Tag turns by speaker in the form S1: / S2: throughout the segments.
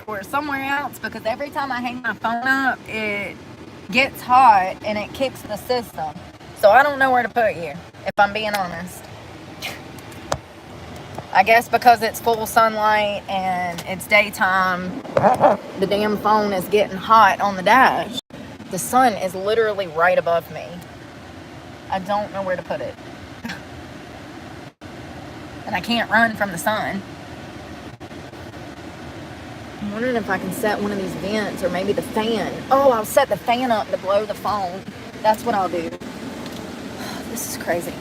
S1: or somewhere else, because every time I hang my phone up, it gets hot and it kicks the system. So I don't know where to put you, if I'm being honest. I guess because it's full sunlight and it's daytime, the damn phone is getting hot on the dash. The sun is literally right above me. I don't know where to put it. And I can't run from the sun. I'm wondering if I can set one of these vents or maybe the fan. Oh, I'll set the fan up to blow the phone. That's what I'll do. This is crazy.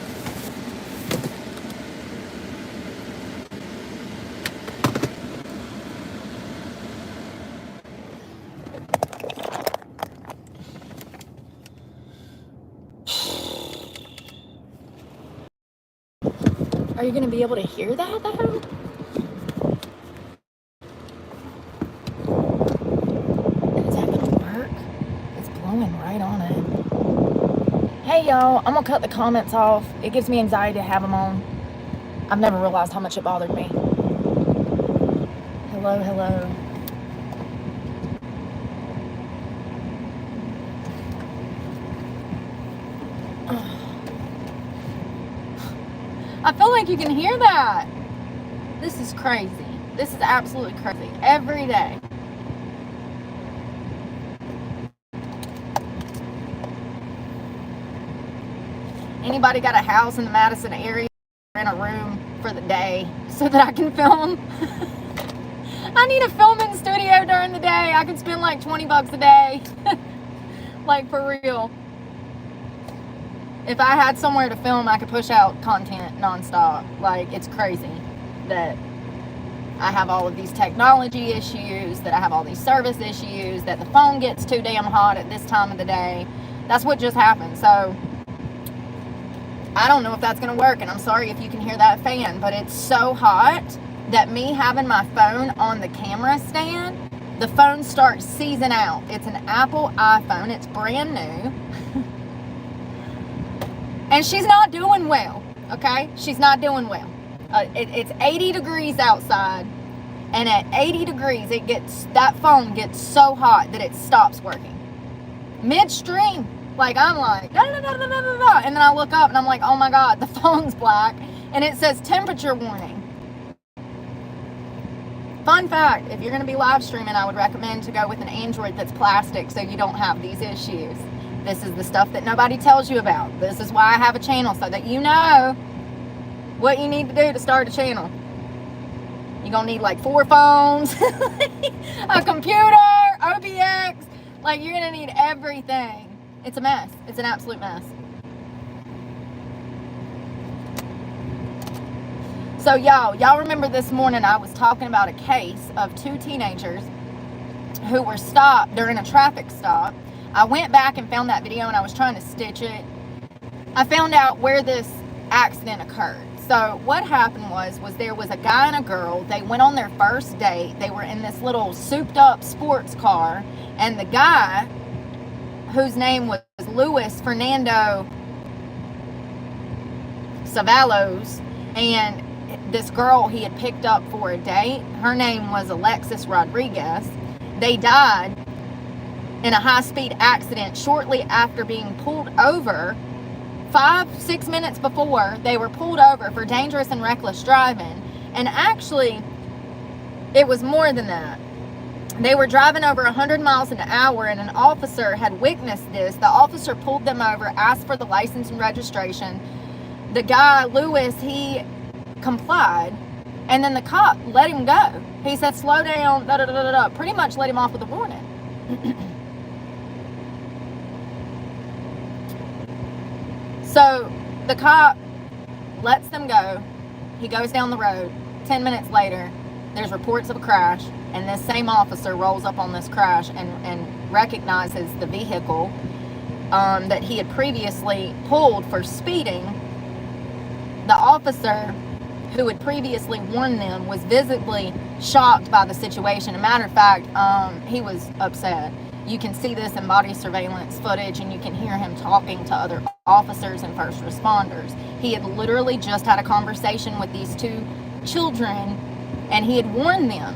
S1: Are you going to be able to hear that though? Is that going to work? It's blowing right on it. Hey y'all, I'm going to cut the comments off. It gives me anxiety to have them on. I've never realized how much it bothered me. Hello, hello. I feel like you can hear that. This is crazy. This is absolutely crazy. Every day. Anybody got a house in the Madison area, in a room for the day so that I can film? I need a filming studio during the day. I could spend like $20 a day. Like for real. If I had somewhere to film, I could push out content nonstop. Like, it's crazy that I have all of these technology issues, that I have all these service issues, that the phone gets too damn hot at this time of the day. That's what just happened. So I don't know if that's going to work, and I'm sorry if you can hear that fan, but it's so hot that me having my phone on the camera stand, the phone starts seizing out. It's an Apple iPhone. It's brand new. And she's not doing well, okay? She's not doing well. It's 80 degrees outside, and at 80 degrees, that phone gets so hot that it stops working. Midstream, like I'm like, da, da, da, da, da, da, and then I look up and I'm like, oh my God, the phone's black, and it says temperature warning. Fun fact, if you're gonna be live streaming, I would recommend to go with an Android that's plastic so you don't have these issues. This is the stuff that nobody tells you about. This is why I have a channel, so that you know what you need to do to start a channel. You're going to need like 4 phones, a computer, OBX. Like, you're going to need everything. It's a mess. It's an absolute mess. So y'all remember this morning I was talking about a case of 2 teenagers who were stopped during a traffic stop. I went back and found that video and I was trying to stitch it. I found out where this accident occurred. So what happened was there was a guy and a girl. They went on their first date. They were in this little souped up sports car. And the guy, whose name was Luis Fernando Savalos, and this girl he had picked up for a date, her name was Alexis Rodriguez. They died in a high-speed accident shortly after being pulled over. 5-6 minutes before, they were pulled over for dangerous and reckless driving. And actually, it was more than that. They were driving over 100 miles an hour, and an officer had witnessed this. The officer pulled them over, asked for the license and registration. The guy, Lewis, he complied, and then the cop let him go. He said, slow down, da da da da da, pretty much let him off with a warning. So the cop lets them go. He goes down the road. 10 minutes later, there's reports of a crash, and this same officer rolls up on this crash and recognizes the vehicle that he had previously pulled for speeding. The officer who had previously warned them was visibly shocked by the situation. As a matter of fact, he was upset. You can see this in body surveillance footage, and you can hear him talking to other officers and first responders. He had literally just had a conversation with these 2 children, and he had warned them.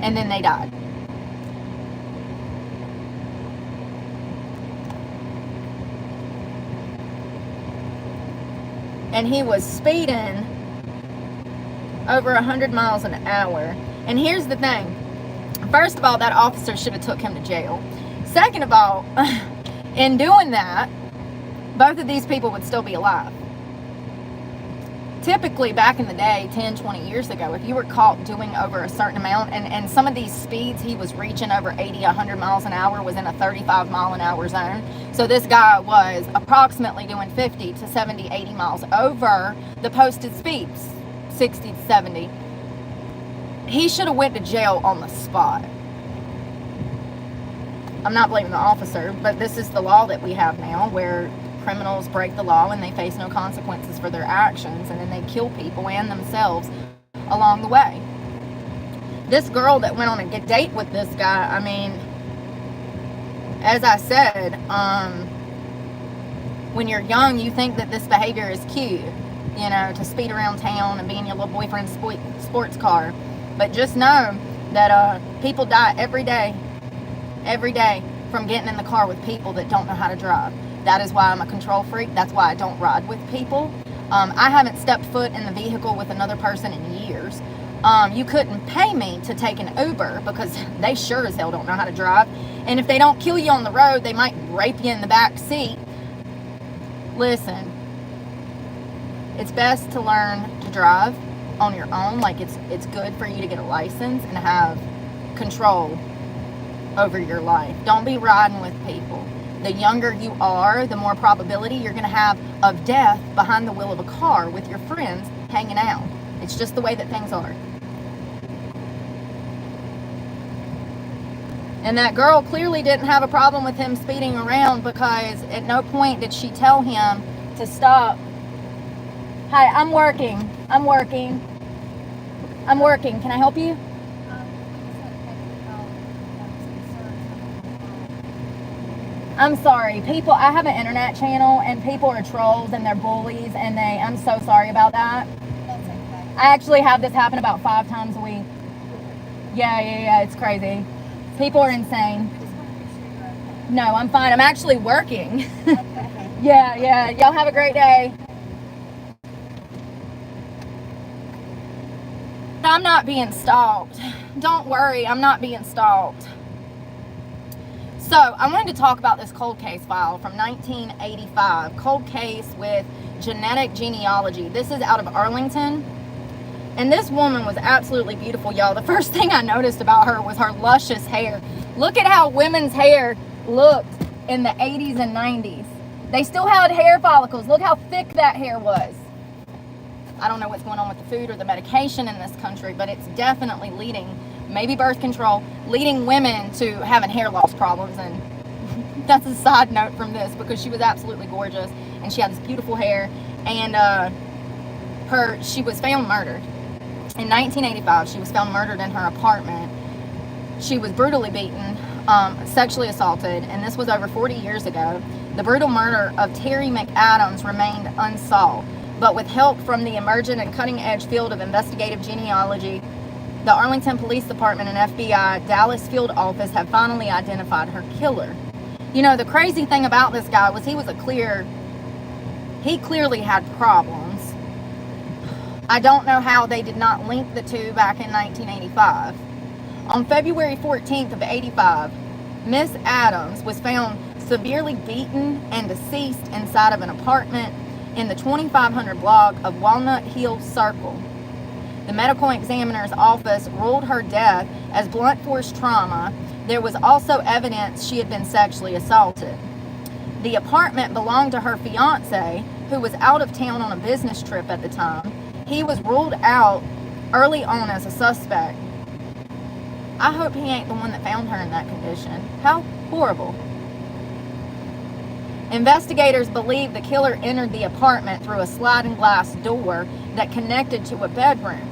S1: and then they died. And he was speeding over 100 miles an hour. And here's the thing. First of all, that officer should have took him to jail. Second of all, in doing that, both of these people would still be alive. Typically, back in the day, 10, 20 years ago, if you were caught doing over a certain amount, and some of these speeds he was reaching over 80, 100 miles an hour was in a 35 mile an hour zone. So this guy was approximately doing 50 to 70, 80 miles over the posted speeds, 60 to 70. He should have went to jail on the spot. I'm not blaming the officer, but this is the law that we have now, where criminals break the law and they face no consequences for their actions, and then they kill people and themselves along the way. This girl that went on a good date with this guy, I mean, as I said, when you're young, you think that this behavior is cute, you know, to speed around town and be in your little boyfriend's sports car. But just know that people die every day from getting in the car with people that don't know how to drive. That is why I'm a control freak. That's why I don't ride with people. I haven't stepped foot in the vehicle with another person in years. You couldn't pay me to take an Uber because they sure as hell don't know how to drive. And if they don't kill you on the road, they might rape you in the back seat. Listen, it's best to learn to drive on your own. Like, it's good for you to get a license and have control over your life. Don't be riding with people. The younger you are, the more probability you're going to have of death behind the wheel of a car with your friends hanging out. It's just the way that things are. And that girl clearly didn't have a problem with him speeding around, because at no point did she tell him to stop. Hi, I'm working. Can I help you? I'm sorry, people, I have an internet channel and people are trolls and they're bullies, and I'm so sorry about that.
S2: That's okay.
S1: I actually have this happen about 5 times a week. Yeah, it's crazy. People are insane.
S2: I just want to make sure you're okay.
S1: No, I'm fine. I'm actually working.
S2: Okay.
S1: Yeah. Y'all have a great day. I'm not being stalked. Don't worry, I'm not being stalked. So, I wanted to talk about this cold case file from 1985. Cold case with genetic genealogy. This is out of Arlington. And this woman was absolutely beautiful, y'all. The first thing I noticed about her was her luscious hair. Look at how women's hair looked in the 80s and 90s. They still had hair follicles. Look how thick that hair was. I don't know what's going on with the food or the medication in this country, but it's definitely leading, maybe birth control, leading women to having hair loss problems. And that's a side note from this, because she was absolutely gorgeous and she had this beautiful hair. And she was found murdered. In 1985, she was found murdered in her apartment. She was brutally beaten, sexually assaulted, and this was over 40 years ago. The brutal murder of Terry McAdams remained unsolved, but with help from the emergent and cutting-edge field of investigative genealogy, the Arlington Police Department and FBI Dallas Field Office have finally identified her killer. You know, the crazy thing about this guy was he clearly had problems. I don't know how they did not link the two back in 1985. On February 14th of 85, Miss Adams was found severely beaten and deceased inside of an apartment in the 2500 block of Walnut Hill Circle. The medical examiner's office ruled her death as blunt force trauma. There was also evidence she had been sexually assaulted. The apartment belonged to her fiance, who was out of town on a business trip at the time. He was ruled out early on as a suspect. I hope he ain't the one that found her in that condition. How horrible. Investigators believe the killer entered the apartment through a sliding glass door that connected to a bedroom.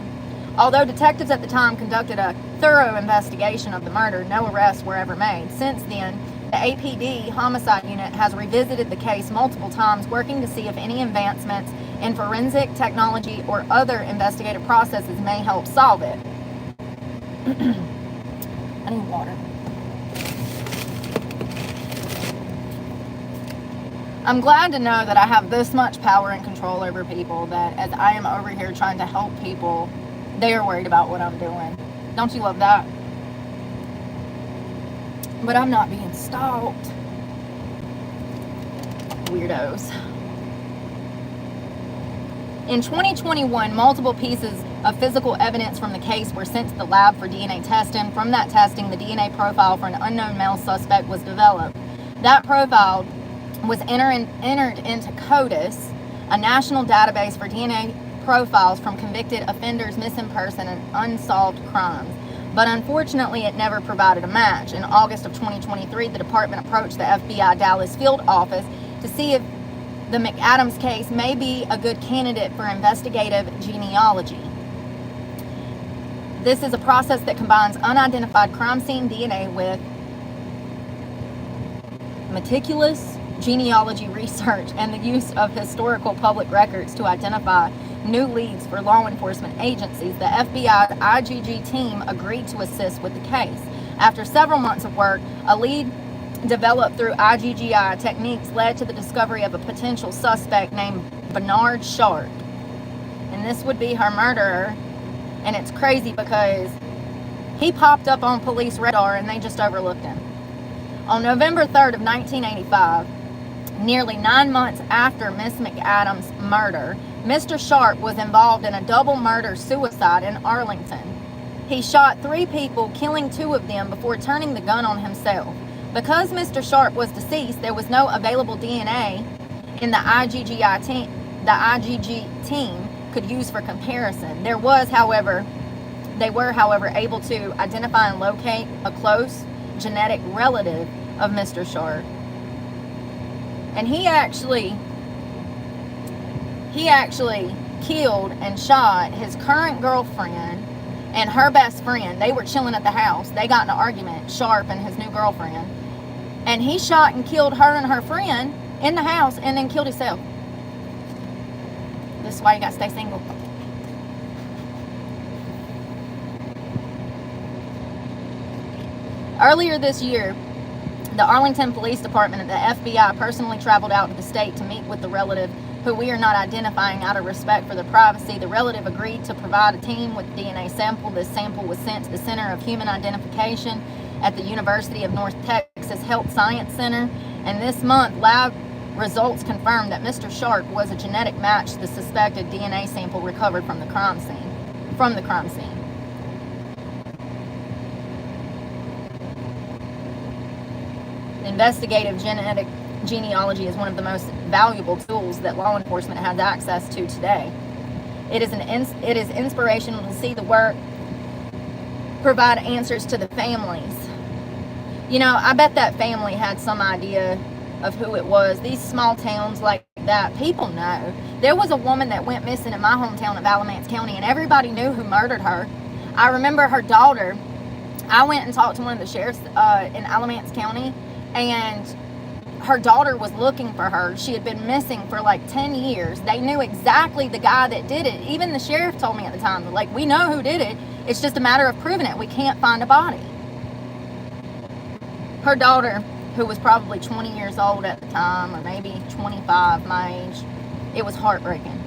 S1: Although detectives at the time conducted a thorough investigation of the murder, no arrests were ever made. Since then, the APD Homicide Unit has revisited the case multiple times, working to see if any advancements in forensic technology or other investigative processes may help solve it. need water. I'm glad to know that I have this much power and control over people, that as I am over here trying to help people, they are worried about what I'm doing. Don't you love that? But I'm not being stalked. Weirdos. In 2021, multiple pieces of physical evidence from the case were sent to the lab for DNA testing. From that testing, the DNA profile for an unknown male suspect was developed. That profile was entered into CODIS, a national database for DNA profiles from convicted offenders, missing person, and unsolved crimes. But unfortunately, it never provided a match. In August of 2023, the department approached the FBI Dallas field office to see if the McAdams case may be a good candidate for investigative genealogy. This is a process that combines unidentified crime scene DNA with meticulous genealogy research and the use of historical public records to identify new leads for law enforcement agencies. The FBI IGG team agreed to assist with the case. After several months of work, a lead developed through IGGI techniques led to the discovery of a potential suspect named Bernard Sharp. And this would be her murderer. And it's crazy because he popped up on police radar and they just overlooked him. On November 3rd of 1985, nearly 9 months after Miss McAdams' murder, Mr. Sharp was involved in a double murder-suicide in Arlington. He shot 3 people, killing 2 of them before turning the gun on himself. Because Mr. Sharp was deceased, there was no available DNA in the IGG team could use for comparison. They were, however, able to identify and locate a close genetic relative of Mr. Sharp. And he actually killed and shot his current girlfriend and her best friend. They were chilling at the house. They got in an argument, Sharp and his new girlfriend. And he shot and killed her and her friend in the house and then killed himself. This is why you got to stay single. Earlier this year, the Arlington Police Department and the FBI personally traveled out to the state to meet with the relative, who we are not identifying out of respect for their privacy. The relative agreed to provide a team with DNA sample. This sample was sent to the Center of Human Identification at the University of North Texas Health Science Center. And this month, lab results confirmed that Mr. Sharp was a genetic match to the suspected DNA sample recovered from the crime scene. Investigative genetic genealogy is one of the most valuable tools that law enforcement has access to today. It is inspirational to see the work provide answers to the families. You know, I bet that family had some idea of who it was. These small towns like that, people know. There was a woman that went missing in my hometown of Alamance County, and everybody knew who murdered her. I remember her daughter. I went and talked to one of the sheriffs in Alamance County, and her daughter was looking for her. She had been missing for like 10 years. They knew exactly the guy that did it. Even the sheriff told me at the time, like, we know who did it. It's just a matter of proving it. We can't find a body. Her daughter, who was probably 20 years old at the time, or maybe 25, my age, it was heartbreaking.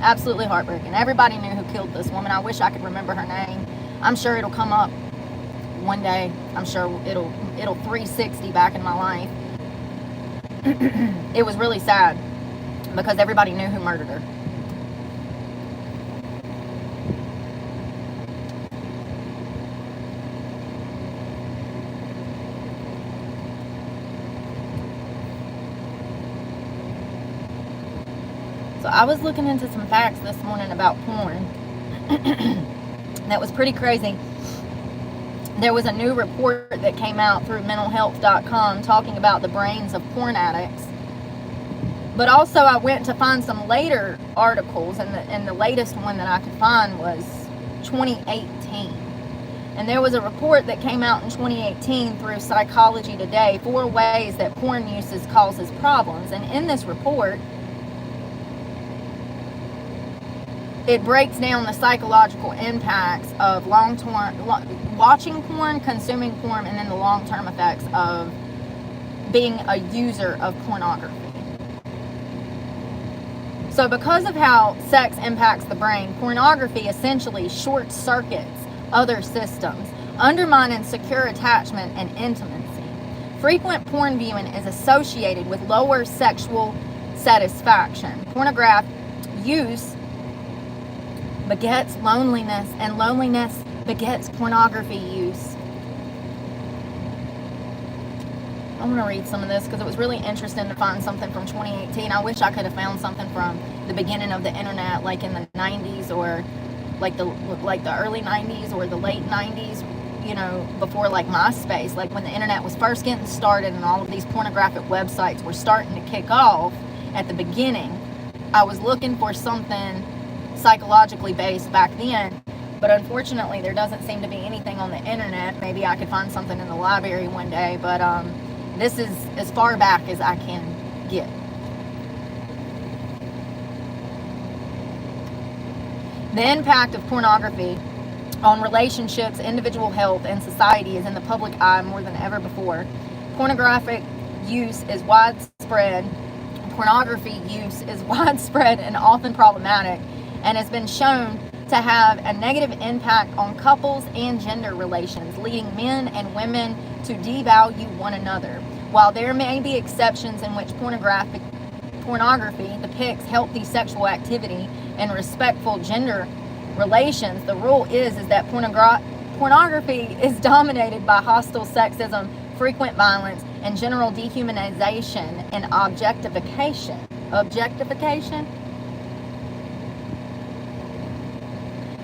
S1: Absolutely heartbreaking. Everybody knew who killed this woman. I wish I could remember her name. I'm sure it'll come up one day. I'm sure it'll 360 back in my life. It was really sad because everybody knew who murdered her. So I was looking into some facts this morning about porn. That was pretty crazy. There was a new report that came out through mentalhealth.com talking about the brains of porn addicts. But also I went to find some later articles, and the latest one that I could find was 2018. And there was a report that came out in 2018 through Psychology Today, 4 ways that porn uses causes problems. And in this report, it breaks down the psychological impacts of watching porn, consuming porn, and then the long-term effects of being a user of pornography. So because of how sex impacts the brain, pornography essentially short circuits other systems, undermining secure attachment and intimacy. Frequent porn viewing is associated with lower sexual satisfaction. Pornographic use begets loneliness, and loneliness begets pornography use. I'm going to read some of this because it was really interesting to find something from 2018. I wish I could have found something from the beginning of the internet, like in the 90s, or like the early 90s or the late 90s, you know, before like MySpace, like when the internet was first getting started and all of these pornographic websites were starting to kick off. At the beginning, I was looking for something psychologically based back then, but unfortunately there doesn't seem to be anything on the internet. Maybe I could find something in the library one day, but this is as far back as I can get. The impact of pornography on relationships, individual health, and society is in the public eye more than ever before. Pornography use is widespread and often problematic, and has been shown to have a negative impact on couples and gender relations, leading men and women to devalue one another. While there may be exceptions in which pornography depicts healthy sexual activity and respectful gender relations, the rule is that pornography is dominated by hostile sexism, frequent violence, and general dehumanization and objectification.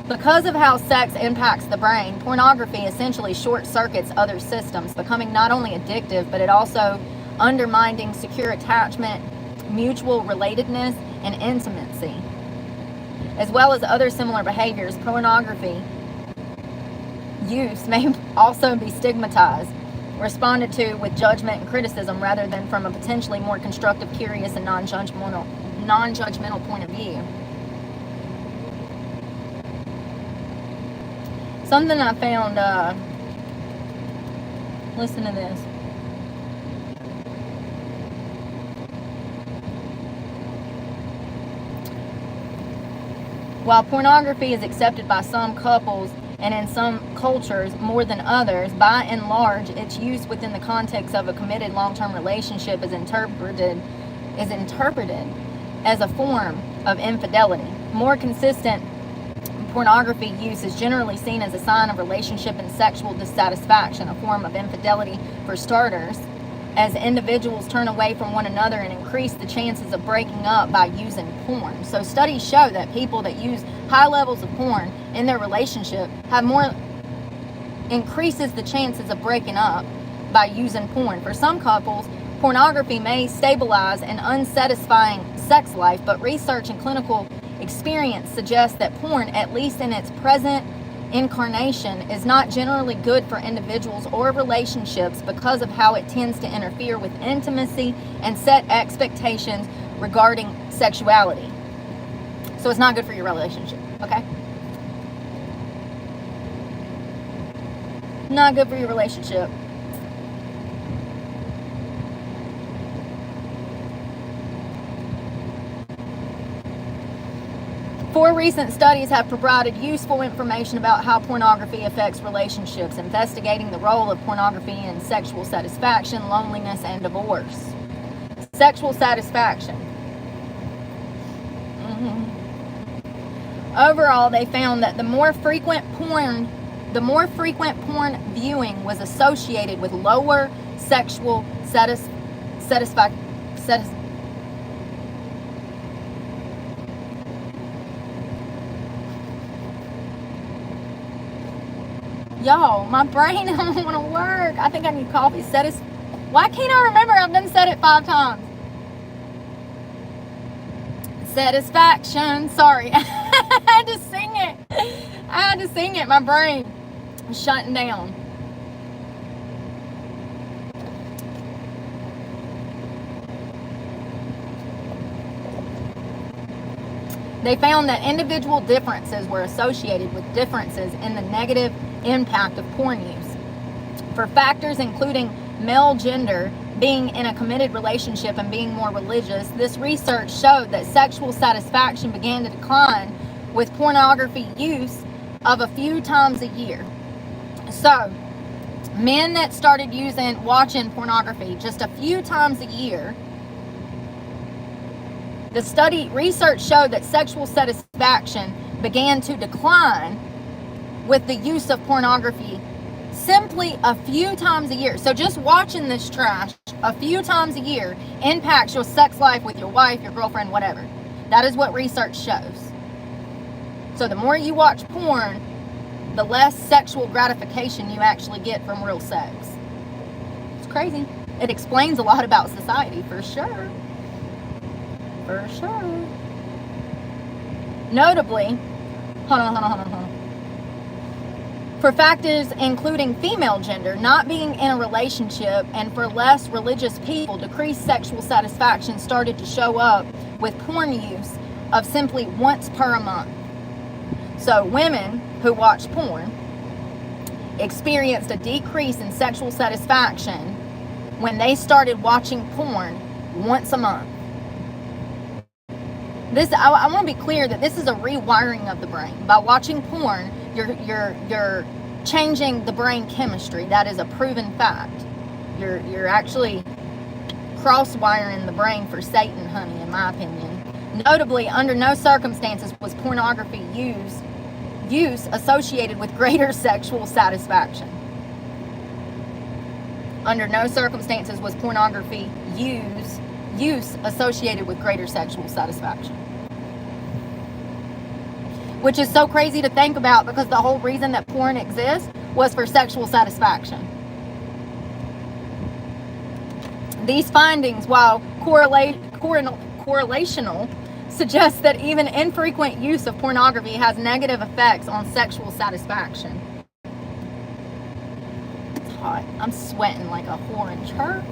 S1: Because of how sex impacts the brain, pornography essentially short circuits other systems, becoming not only addictive, but it also undermining secure attachment, mutual relatedness, and intimacy. As well as other similar behaviors, pornography use may also be stigmatized, responded to with judgment and criticism rather than from a potentially more constructive, curious, and non-judgmental point of view. Something I found, listen to this. While pornography is accepted by some couples and in some cultures more than others, by and large, its use within the context of a committed long-term relationship is interpreted as a form of infidelity. More consistent pornography use is generally seen as a sign of relationship and sexual dissatisfaction, a form of infidelity for starters, as individuals turn away from one another and increase the chances of breaking up by using porn. So studies show that people that use high levels of porn in their relationship increases the chances of breaking up by using porn. For some couples, pornography may stabilize an unsatisfying sex life, but research and clinical experience suggests that porn, at least in its present incarnation, is not generally good for individuals or relationships because of how it tends to interfere with intimacy and set expectations regarding sexuality. So it's not good for your relationship, okay? Not good for your relationship. Four recent studies have provided useful information about how pornography affects relationships, investigating the role of pornography in sexual satisfaction, loneliness, and divorce. Sexual satisfaction. Overall, they found that the more frequent porn viewing was associated with lower sexual satisfaction. Y'all, my brain don't want to work. I think I need coffee. Why can't I remember? I've done said it 5 times. Satisfaction. Sorry. I had to sing it. My brain is shutting down. They found that individual differences were associated with differences in the negative impact of porn use. For factors including male gender, being in a committed relationship, and being more religious, this research showed that sexual satisfaction began to decline with pornography use of a few times a year. So, men that started watching pornography just a few times a year, research showed that sexual satisfaction began to decline with the use of pornography simply a few times a year. So just watching this trash a few times a year impacts your sex life with your wife, your girlfriend, whatever. That is what research shows. So the more you watch porn, the less sexual gratification you actually get from real sex. It's crazy. It explains a lot about society, for sure. For sure. Notably, hold on. For factors including female gender, not being in a relationship, and for less religious people, decreased sexual satisfaction started to show up with porn use of simply once per month. So women who watch porn experienced a decrease in sexual satisfaction when they started watching porn once a month. I want to be clear that this is a rewiring of the brain. By watching porn, you're changing the brain chemistry. That is a proven fact. You're actually cross-wiring the brain for Satan, honey, in my opinion. Notably, under no circumstances was pornography use associated with greater sexual satisfaction. Under no circumstances was pornography use associated with greater sexual satisfaction. Which is so crazy to think about, because the whole reason that porn exists was for sexual satisfaction. These findings, while correlational, suggest that even infrequent use of pornography has negative effects on sexual satisfaction. It's hot. I'm sweating like a whore in church.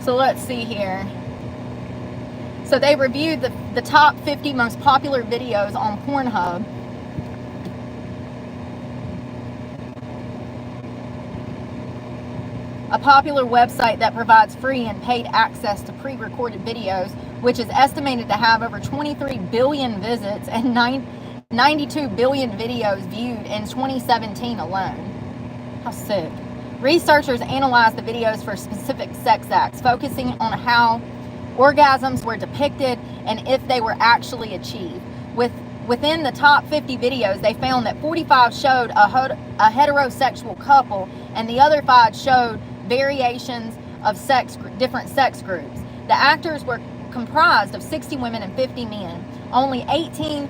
S1: So let's see here. So they reviewed the top 50 most popular videos on Pornhub. A popular website that provides free and paid access to pre-recorded videos, which is estimated to have over 23 billion visits and 92 billion videos viewed in 2017 alone. How sick. Researchers analyzed the videos for specific sex acts, focusing on how orgasms were depicted and if they were actually achieved. Within the top 50 videos, they found that 45 showed a heterosexual couple, and the other 5 showed variations of different sex groups. The actors were comprised of 60 women and 50 men. Only 18%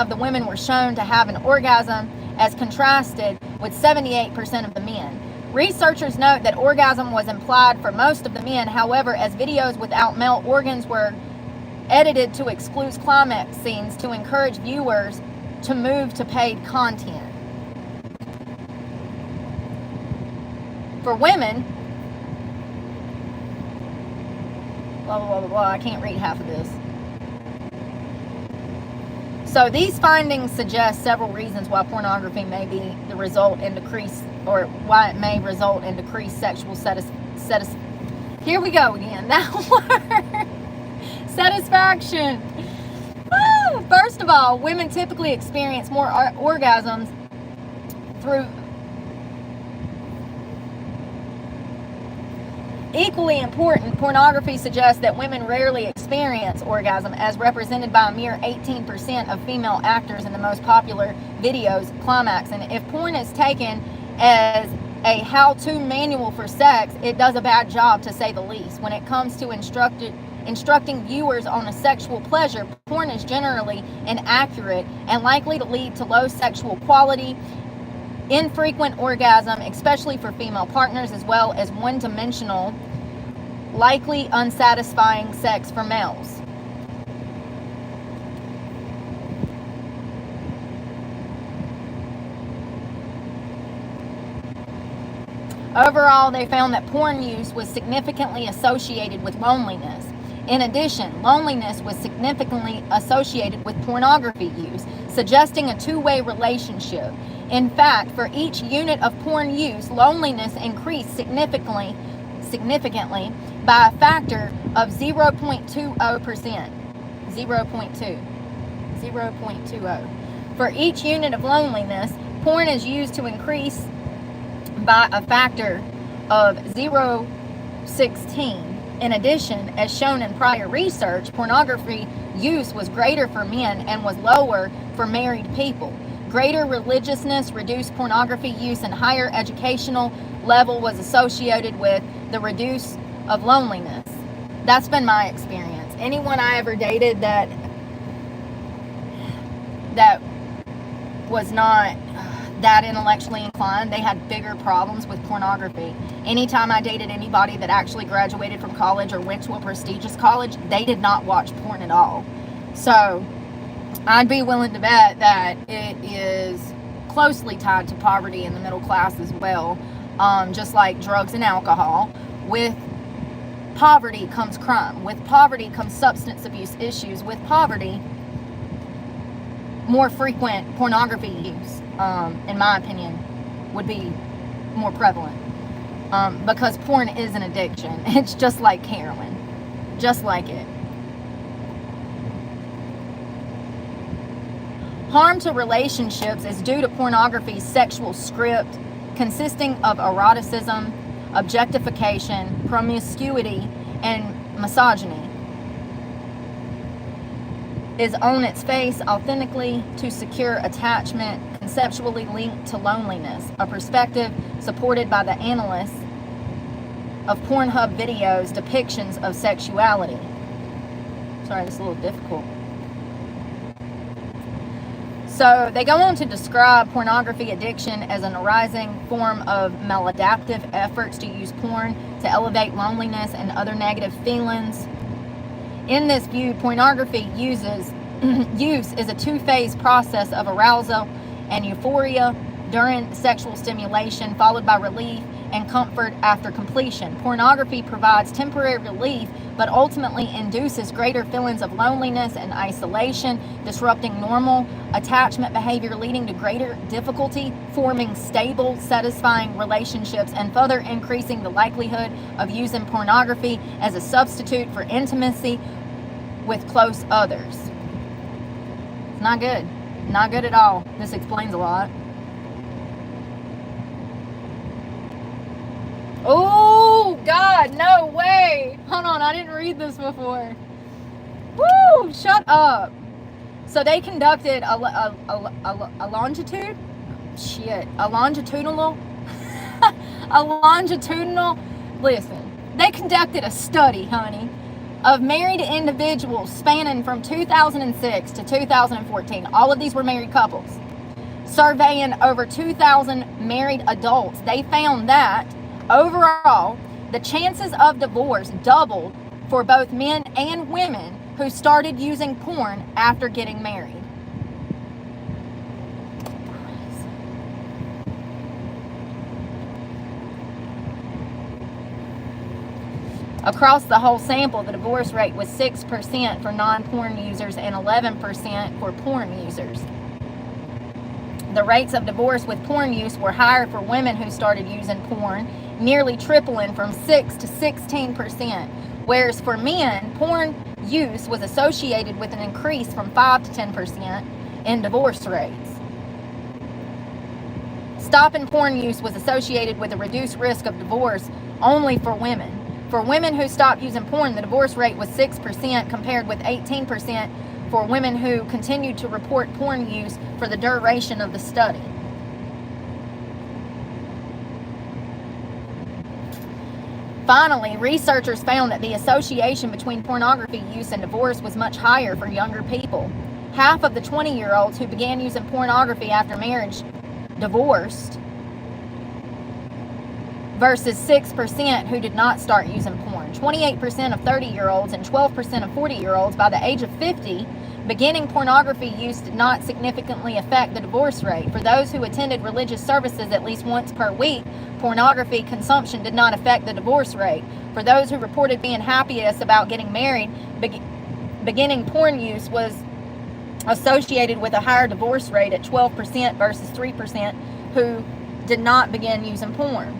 S1: of the women were shown to have an orgasm, as contrasted with 78% of the men. Researchers note that orgasm was implied for most of the men. However, as videos without male organs were edited to exclude climax scenes to encourage viewers to move to paid content. For women, blah, blah, blah, blah, I can't read half of this. So these findings suggest several reasons why pornography may be the result in decreased, or why it may result in decreased sexual here we go again, that word. Satisfaction. Woo! First of all, women typically experience more orgasms through. Equally important, pornography suggests that women rarely experience orgasm, as represented by a mere 18% of female actors in the most popular videos climax. And if porn is taken as a how-to manual for sex, it does a bad job, to say the least. When it comes to instructing viewers on a sexual pleasure, porn is generally inaccurate and likely to lead to low sexual quality, infrequent orgasm, especially for female partners, as well as one-dimensional, likely unsatisfying sex for males. Overall, they found that porn use was significantly associated with loneliness. In addition, loneliness was significantly associated with pornography use, suggesting a two-way relationship. In fact, for each unit of porn use, loneliness increased significantly by a factor of 0.20%. 0.20. For each unit of loneliness, porn is used to increase by a factor of 0.16. In addition, as shown in prior research, pornography use was greater for men and was lower for married people. Greater religiousness, reduced pornography use, and higher educational level was associated with the reduce of loneliness. That's been my experience. Anyone I ever dated that was not that intellectually inclined, they had bigger problems with pornography. Anytime I dated anybody that actually graduated from college or went to a prestigious college, they did not watch porn at all. So I'd be willing to bet that it is closely tied to poverty in the middle class as well, just like drugs and alcohol. With poverty comes crime. With poverty comes substance abuse issues. With poverty, more frequent pornography use, in my opinion, would be more prevalent, because porn is an addiction. It's just like heroin, just like it. Harm to relationships is due to pornography's sexual script consisting of eroticism, objectification, promiscuity, and misogyny. Is on its face authentically to secure attachment, conceptually linked to loneliness, a perspective supported by the analysts of Pornhub videos depictions of sexuality. Sorry, this is a little difficult. So they go on to describe pornography addiction as an arising form of maladaptive efforts to use porn to elevate loneliness and other negative feelings. In this view, pornography use is a two-phase process of arousal and euphoria during sexual stimulation, followed by relief and comfort after completion. Pornography provides temporary relief, but ultimately induces greater feelings of loneliness and isolation, disrupting normal attachment behavior, leading to greater difficulty forming stable, satisfying relationships, and further increasing the likelihood of using pornography as a substitute for intimacy with close others. It's not good. Not good at all. This explains a lot. Oh, God, no way. Hold on, I didn't read this before. Woo, shut up. So they conducted a longitudinal, listen, they conducted a study, honey, of married individuals spanning from 2006 to 2014. All of these were married couples. Surveying over 2,000 married adults, they found that overall, the chances of divorce doubled for both men and women who started using porn after getting married. Across the whole sample, the divorce rate was 6% for non-porn users and 11% for porn users. The rates of divorce with porn use were higher for women who started using porn, nearly tripling from 6 to 16%, whereas for men, porn use was associated with an increase from 5 to 10% in divorce rates. Stopping porn use was associated with a reduced risk of divorce only for women. For women who stopped using porn, the divorce rate was 6% compared with 18% for women who continued to report porn use for the duration of the study. Finally, researchers found that the association between pornography use and divorce was much higher for younger people. Half of the 20-year-olds who began using pornography after marriage divorced, versus 6% who did not start using porn. 28% of 30-year-olds and 12% of 40-year-olds by the age of 50 Beginning pornography use did not significantly affect the divorce rate. For those who attended religious services at least once per week, pornography consumption did not affect the divorce rate. For those who reported being happiest about getting married, beginning porn use was associated with a higher divorce rate at 12% versus 3% who did not begin using porn.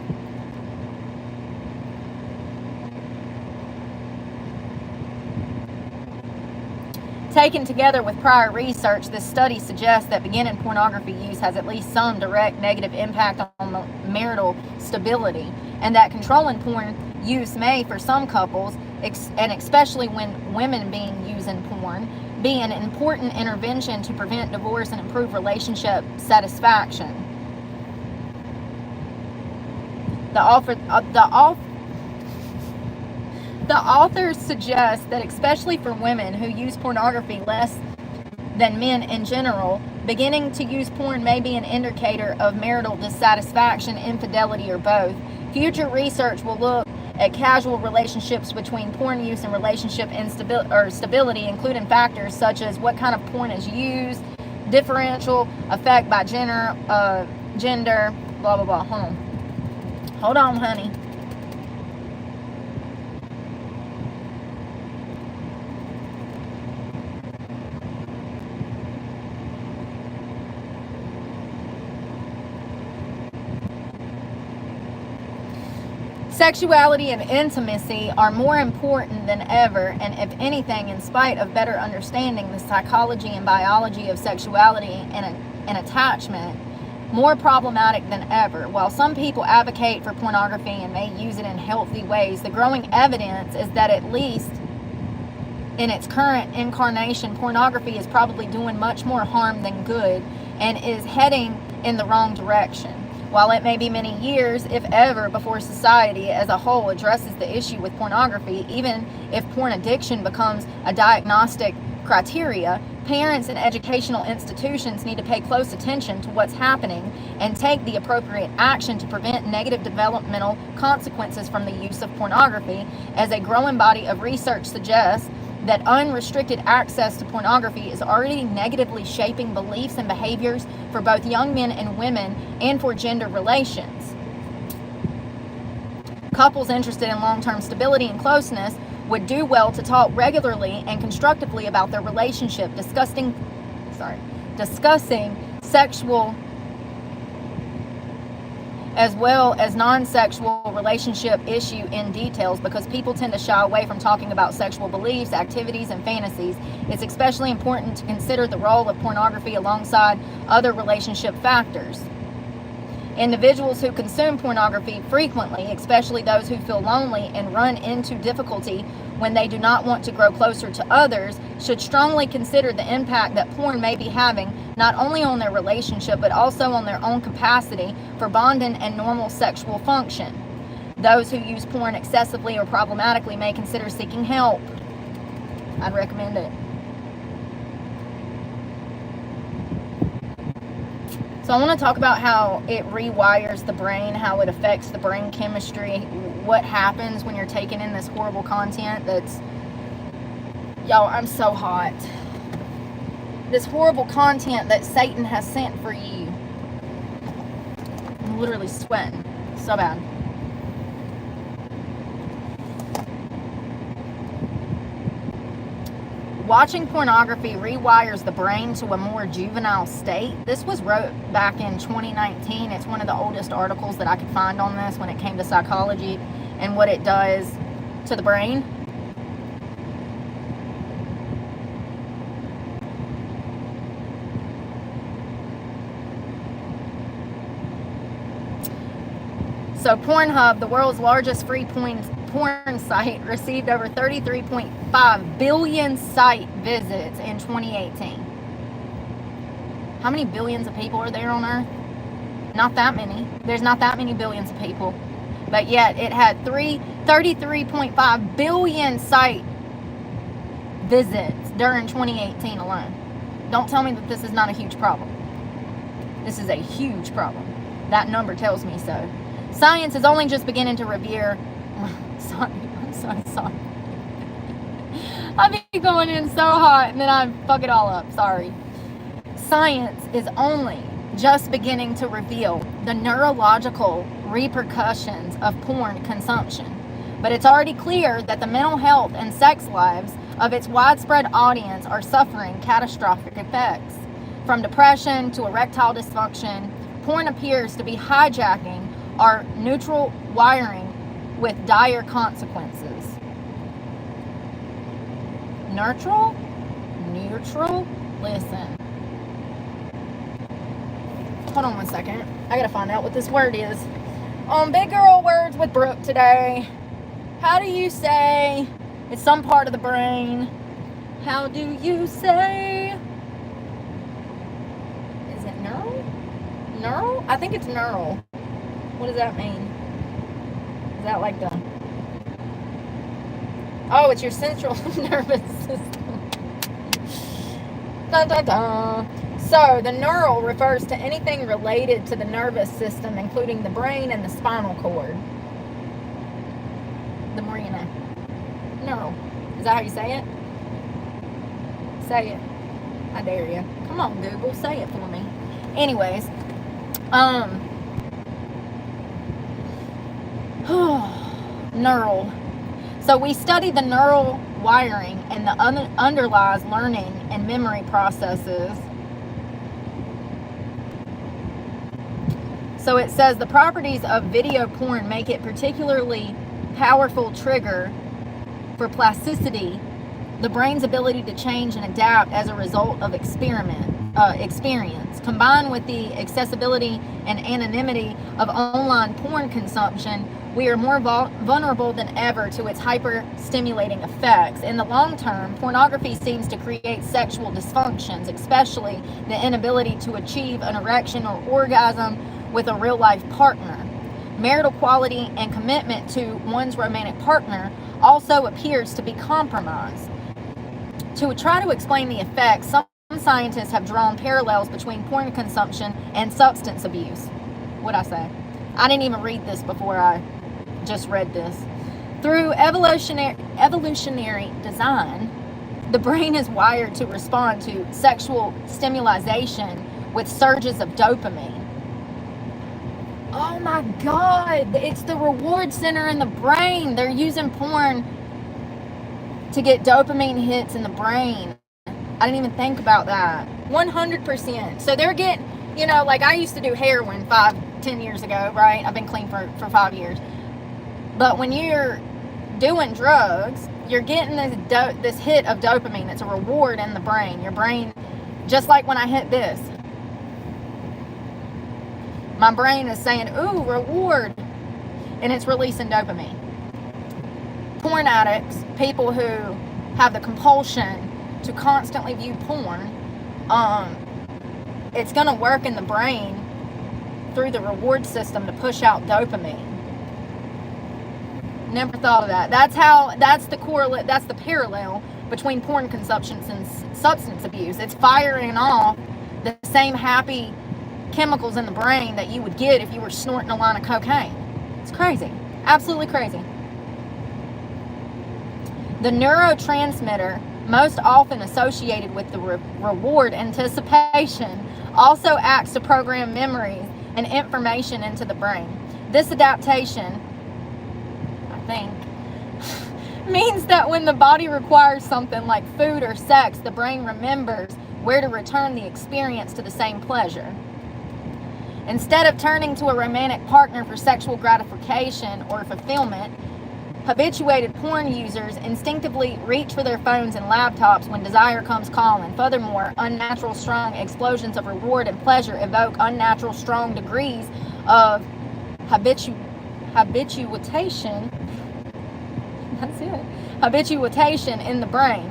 S1: Taken together with prior research, this study suggests that beginning pornography use has at least some direct negative impact on marital stability, and that controlling porn use may, for some couples, and especially when women being using porn, be an important intervention to prevent divorce and improve relationship satisfaction. The authors suggest that especially for women who use pornography less than men in general, beginning to use porn may be an indicator of marital dissatisfaction, infidelity, or both. Future research will look at casual relationships between porn use and relationship stability, including factors such as what kind of porn is used, differential effect by gender, blah, blah, blah. Hold on, honey. Sexuality and intimacy are more important than ever, and if anything, in spite of better understanding the psychology and biology of sexuality and attachment, more problematic than ever. While some people advocate for pornography and may use it in healthy ways, the growing evidence is that at least in its current incarnation, pornography is probably doing much more harm than good and is heading in the wrong direction. While it may be many years, if ever, before society as a whole addresses the issue with pornography, even if porn addiction becomes a diagnostic criteria, parents and educational institutions need to pay close attention to what's happening and take the appropriate action to prevent negative developmental consequences from the use of pornography, as a growing body of research suggests that unrestricted access to pornography is already negatively shaping beliefs and behaviors for both young men and women and for gender relations. Couples interested in long-term stability and closeness would do well to talk regularly and constructively about their relationship, discussing sexual as well as non-sexual relationship issue in details, because people tend to shy away from talking about sexual beliefs, activities, and fantasies. It's especially important to consider the role of pornography alongside other relationship factors. Individuals who consume pornography frequently, especially those who feel lonely and run into difficulty when they do not want to grow closer to others, should strongly consider the impact that porn may be having not only on their relationship but also on their own capacity for bonding and normal sexual function. Those who use porn excessively or problematically may consider seeking help. I'd recommend it. So I want to talk about how it rewires the brain, how it affects the brain chemistry, what happens when you're taking in this horrible content that's, y'all, I'm so hot. This horrible content that Satan has sent for you. I'm literally sweating so bad. Watching pornography rewires the brain to a more juvenile state. This was wrote back in 2019. It's one of the oldest articles that I could find on this when it came to psychology and what it does to the brain. So Pornhub, the world's largest free porn site, received over 33.5 billion site visits in 2018. How many billions of people are there on Earth? Not that many. There's not that many billions of people. But yet it had 33.5 billion site visits during 2018 alone. Don't tell me that this is not a huge problem. This is a huge problem. That number tells me so. Science is only just beginning to revere. Sorry, I'm so sorry. I mean, going in so hot and then I fuck it all up. Sorry. Science is only just beginning to reveal the neurological repercussions of porn consumption. But it's already clear that the mental health and sex lives of its widespread audience are suffering catastrophic effects. From depression to erectile dysfunction, porn appears to be hijacking our neutral wiring with dire consequences. Neutral? Neutral? Listen. Hold on one second. I gotta find out what this word is. Big girl words with Brooke today. How do you say? It's some part of the brain. How do you say? Is it neural? Neural? I think it's neural. What does that mean? Is that like the... Oh, it's your central nervous system. Dun, dun, dun. So, the neural refers to anything related to the nervous system, including the brain and the spinal cord. The more you know. Neural. Is that how you say it? Say it. I dare you. Come on, Google. Say it for me. Anyways. Neural. So we studied the neural wiring and the underlies learning and memory processes. So it says the properties of video porn make it particularly powerful trigger for plasticity, the brain's ability to change and adapt as a result of experience, combined with the accessibility and anonymity of online porn consumption. We are more vulnerable than ever to its hyper-stimulating effects. In the long term, pornography seems to create sexual dysfunctions, especially the inability to achieve an erection or orgasm with a real-life partner. Marital quality and commitment to one's romantic partner also appears to be compromised. To try to explain the effects, some scientists have drawn parallels between porn consumption and substance abuse. What'd I say? I didn't even read this before I just read this. Through evolutionary design, the brain is wired to respond to sexual stimulation with surges of dopamine. Oh my God, it's the reward center in the brain. They're using porn to get dopamine hits in the brain. I didn't even think about that. 100%. So they're getting, you know, like I used to do heroin 5-10 years ago, right? I've been clean for 5 years. But when you're doing drugs, you're getting this hit of dopamine. It's a reward in the brain. Your brain, just like when I hit this, my brain is saying, ooh, reward. And it's releasing dopamine. Porn addicts, people who have the compulsion to constantly view porn, it's going to work in the brain through the reward system to push out dopamine. Never thought of that. That's the parallel between porn consumption and substance abuse. It's firing off the same happy chemicals in the brain that you would get if you were snorting a line of cocaine. It's crazy. Absolutely crazy. The neurotransmitter most often associated with the reward anticipation also acts to program memories and information into the brain. This adaptation, I think, means that when the body requires something like food or sex, the brain remembers where to return the experience to the same pleasure. Instead of turning to a romantic partner for sexual gratification or fulfillment, habituated porn users instinctively reach for their phones and laptops when desire comes calling. Furthermore, unnatural strong explosions of reward and pleasure evoke unnatural strong degrees of habituation. That's it. Habituation in the brain.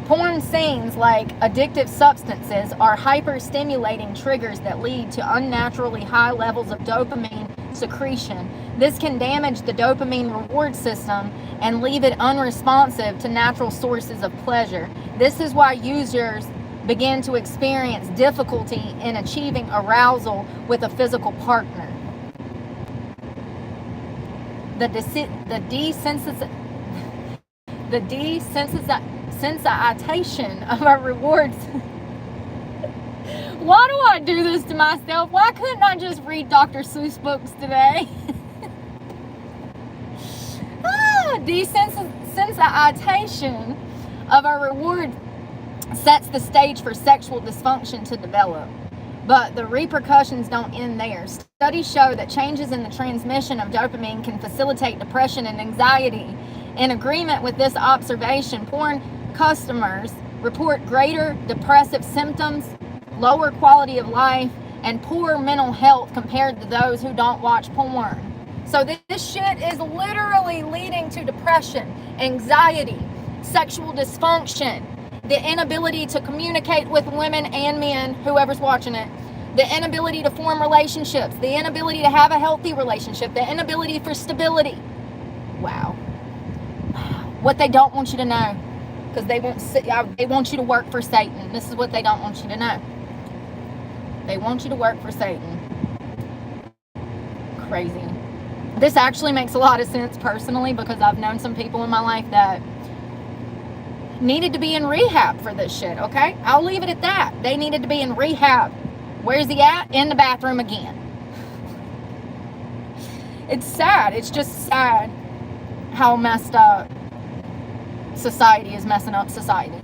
S1: Porn scenes, like addictive substances, are hyper-stimulating triggers that lead to unnaturally high levels of dopamine secretion. This can damage the dopamine reward system and leave it unresponsive to natural sources of pleasure. This is why users begin to experience difficulty in achieving arousal with a physical partner. The desensitization of our rewards. Why do I do this to myself? Why couldn't I just read Dr. Seuss books today? Desensitization of our reward sets the stage for sexual dysfunction to develop. But the repercussions don't end there. Studies show that changes in the transmission of dopamine can facilitate depression and anxiety. In agreement with this observation, porn customers report greater depressive symptoms, lower quality of life, and poor mental health compared to those who don't watch porn. So this shit is literally leading to depression, anxiety, sexual dysfunction, the inability to communicate with women and men, whoever's watching it, the inability to form relationships, the inability to have a healthy relationship, the inability for stability. Wow. What they don't want you to know, because they want you to work for Satan. This is what they don't want you to know. They want you to work for Satan. Crazy. This actually makes a lot of sense personally, because I've known some people in my life that needed to be in rehab for this shit, okay? I'll leave it at that. They needed to be in rehab. Where's he at? In the bathroom again. It's sad. It's just sad how messed up society is messing up society.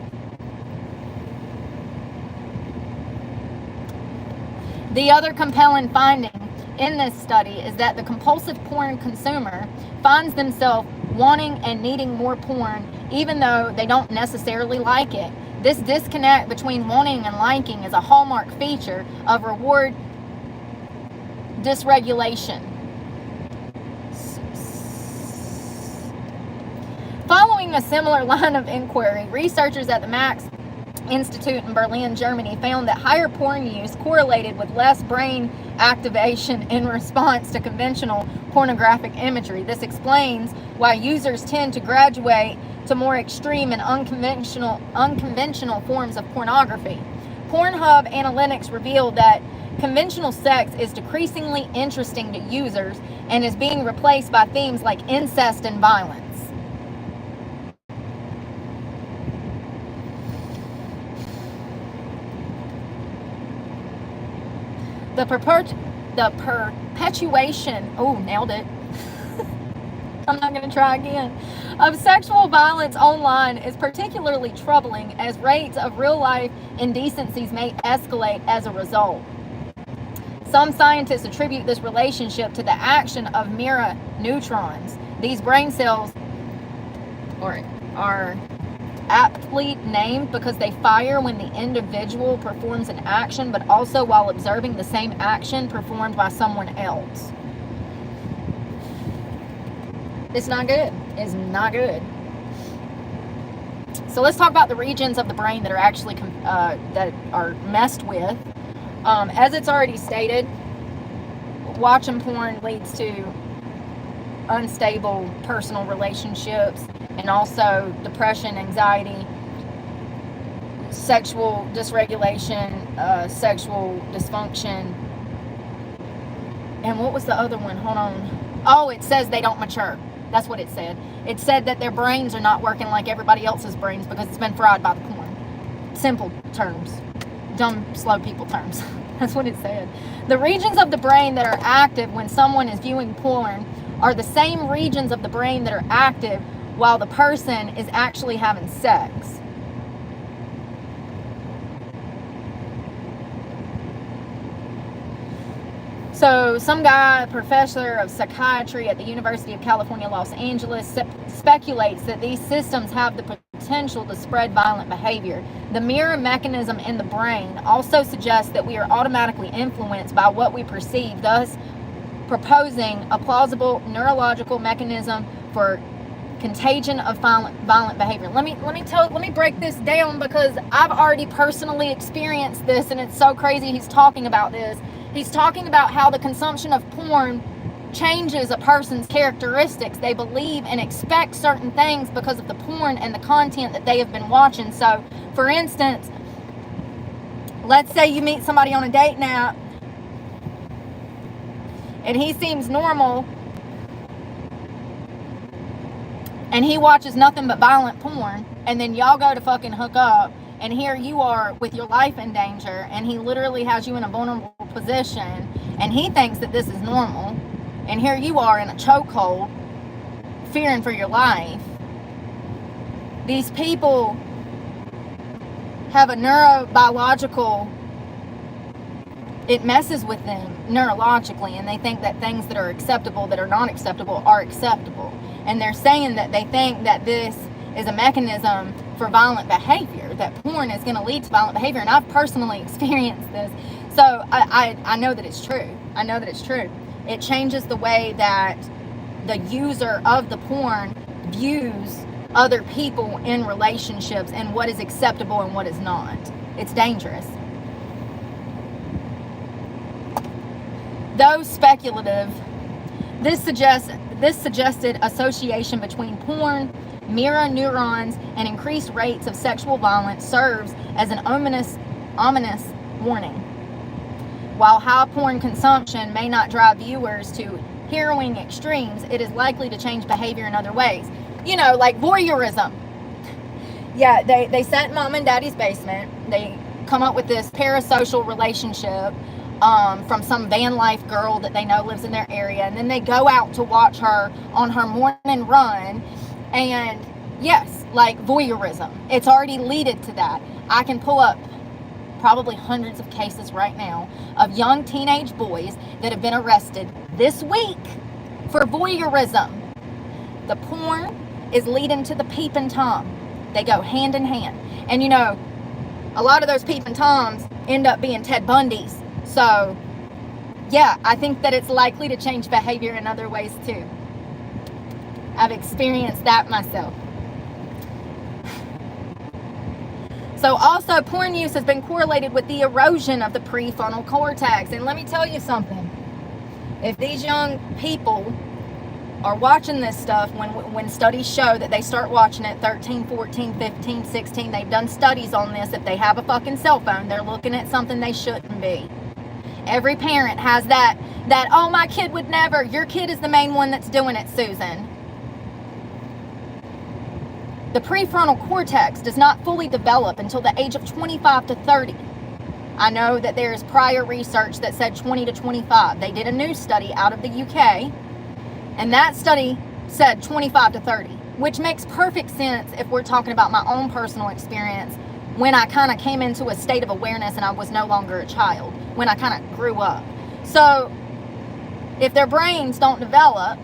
S1: The other compelling finding in this study is that the compulsive porn consumer finds themselves wanting and needing more porn even though they don't necessarily like it. This disconnect between wanting and liking is a hallmark feature of reward dysregulation. Following a similar line of inquiry, researchers at the Max Institute in Berlin, Germany, found that higher porn use correlated with less brain activation in response to conventional pornographic imagery. This explains why users tend to graduate to more extreme and unconventional forms of pornography. Pornhub analytics revealed that conventional sex is decreasingly interesting to users and is being replaced by themes like incest and violence. The perpetuation, oh, nailed it. I'm not going to try again, of sexual violence online is particularly troubling, as rates of real-life indecencies may escalate as a result. Some scientists attribute this relationship to the action of mirror neurons. These brain cells are aptly named because they fire when the individual performs an action, but also while observing the same action performed by someone else. It's not good. It's not good. So let's talk about the regions of the brain that are actually that are messed with. As it's already stated, watching porn leads to unstable personal relationships, and also depression, anxiety, sexual dysregulation, sexual dysfunction. And what was the other one? Hold on. Oh, it says they don't mature. That's what it said. It said that their brains are not working like everybody else's brains because it's been fried by the porn. Simple terms. Dumb, slow people terms. That's what it said. The regions of the brain that are active when someone is viewing porn are the same regions of the brain that are active while the person is actually having sex. So some guy, professor of psychiatry at the University of California, Los Angeles, speculates that these systems have the potential to spread violent behavior. The mirror mechanism in the brain also suggests that we are automatically influenced by what we perceive, thus proposing a plausible neurological mechanism for contagion of violent behavior. Let me break this down, because I've already personally experienced this, and it's so crazy he's talking about this. He's talking about how the consumption of porn changes a person's characteristics. They believe and expect certain things because of the porn and the content that they have been watching. So, for instance, let's say you meet somebody on a date app and he seems normal and he watches nothing but violent porn, and then y'all go to fucking hook up, and here you are with your life in danger, and he literally has you in a vulnerable position, and he thinks that this is normal, and here you are in a chokehold, fearing for your life. These people have a neurobiological, it messes with them neurologically, and they think that things that are acceptable that are not acceptable are acceptable. And they're saying that they think that this is a mechanism for violent behavior, that porn is going to lead to violent behavior. And I've personally experienced this. So I know that it's true. I know that it's true. It changes the way that the user of the porn views other people in relationships and what is acceptable and what is not. It's dangerous. Though speculative, this suggested association between porn, mirror neurons, and increased rates of sexual violence serves as an ominous warning. While high porn consumption may not drive viewers to harrowing extremes, it is likely to change behavior in other ways. You know, like voyeurism. Yeah, they set in mom and daddy's basement. They come up with this parasocial relationship from some van life girl that they know lives in their area, and then they go out to watch her on her morning run, and yes, like voyeurism. It's already leaded to that. I can pull up probably hundreds of cases right now of young teenage boys that have been arrested this week for voyeurism. The porn is leading to the peeping Tom. They go hand in hand. And you know, a lot of those peeping Toms end up being Ted Bundys. So, yeah, I think that it's likely to change behavior in other ways too. I've experienced that myself. So also, porn use has been correlated with the erosion of the prefrontal cortex. And let me tell you something. If these young people are watching this stuff, when studies show that they start watching it 13, 14, 15, 16, they've done studies on this. If they have a fucking cell phone, they're looking at something they shouldn't be. Every parent has that, oh, my kid would never. Your kid is the main one that's doing it, Susan. The prefrontal cortex does not fully develop until the age of 25 to 30. I know that there's prior research that said 20 to 25. They did a new study out of the UK, and that study said 25 to 30, which makes perfect sense if we're talking about my own personal experience when I kind of came into a state of awareness and I was no longer a child, when I kind of grew up. So if their brains don't develop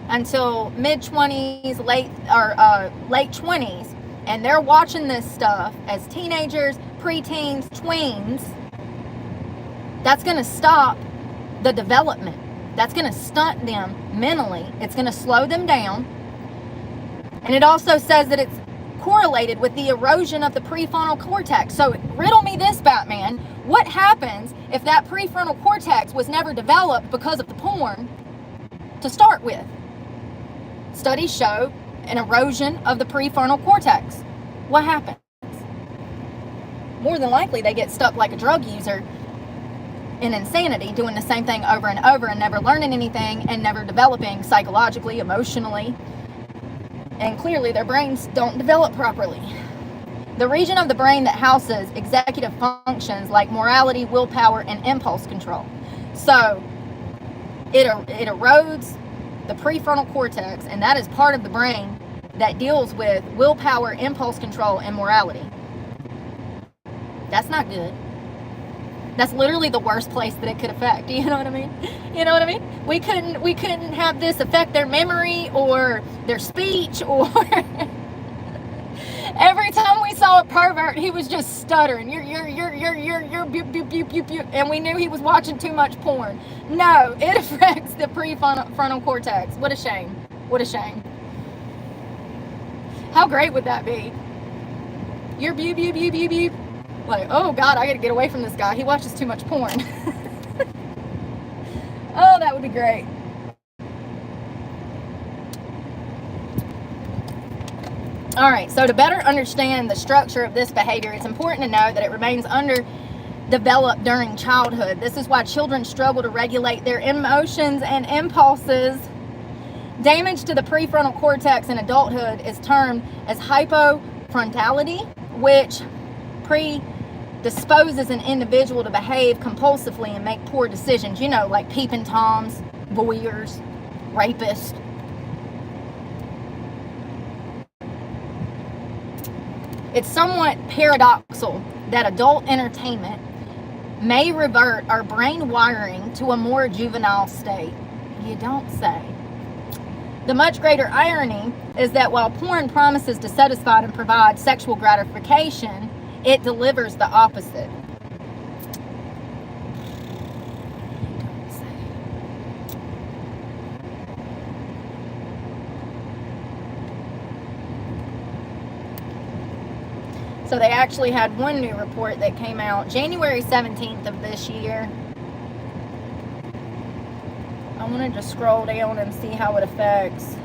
S1: until mid-20s, late 20s, and they're watching this stuff as teenagers, preteens, tweens, that's going to stop the development. That's going to stunt them mentally. It's going to slow them down. And it also says that it's correlated with the erosion of the prefrontal cortex. So riddle me this, Batman. What happens if that prefrontal cortex was never developed because of the porn to start with? Studies show an erosion of the prefrontal cortex. What happens? More than likely, they get stuck like a drug user in insanity, doing the same thing over and over and never learning anything and never developing psychologically, emotionally. And clearly their brains don't develop properly. The region of the brain that houses executive functions like morality, willpower, and impulse control. So it erodes the prefrontal cortex, and that is part of the brain that deals with willpower, impulse control, and morality. That's not good. That's literally the worst place that it could affect. You know what I mean? You know what I mean? We couldn't have this affect their memory or their speech, or every time we saw a pervert, he was just stuttering. You're and we knew he was watching too much porn. No, it affects the prefrontal cortex. What a shame. What a shame. How great would that be? You're like, oh God, I gotta get away from this guy. He watches too much porn. Oh, that would be great. All right, so to better understand the structure of this behavior, it's important to know that it remains under develop during childhood. This is why children struggle to regulate their emotions and impulses. Damage to the prefrontal cortex in adulthood is termed as hypofrontality, which predisposes an individual to behave compulsively and make poor decisions. You know, like peeping toms, voyeurs, rapists. It's somewhat paradoxical that adult entertainment may revert our brain wiring to a more juvenile state. You don't say. The much greater irony is that while porn promises to satisfy and provide sexual gratification, it delivers the opposite. So they actually had one new report that came out January 17th of this year. I want to just scroll down and see how it affects.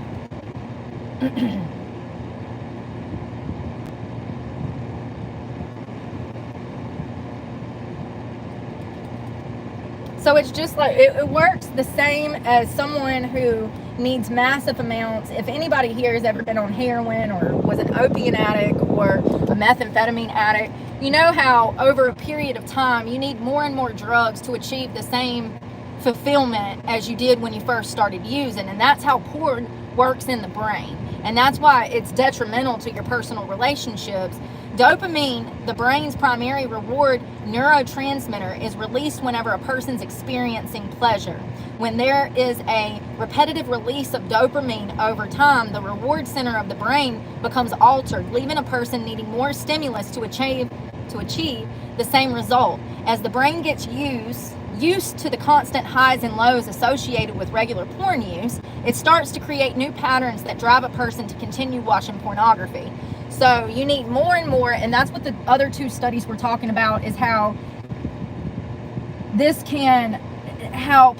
S1: So it's just like, it works the same as someone who needs massive amounts. If anybody here has ever been on heroin or was an opiate addict or a methamphetamine addict, you know how over a period of time you need more and more drugs to achieve the same fulfillment as you did when you first started using. And that's how porn works in the brain. And that's why it's detrimental to your personal relationships. Dopamine, the brain's primary reward neurotransmitter, is released whenever a person's experiencing pleasure. When there is a repetitive release of dopamine over time, the reward center of the brain becomes altered, leaving a person needing more stimulus to achieve the same result. As the brain gets used to the constant highs and lows associated with regular porn use, it starts to create new patterns that drive a person to continue watching pornography. So you need more and more, and that's what the other two studies we're talking about, is how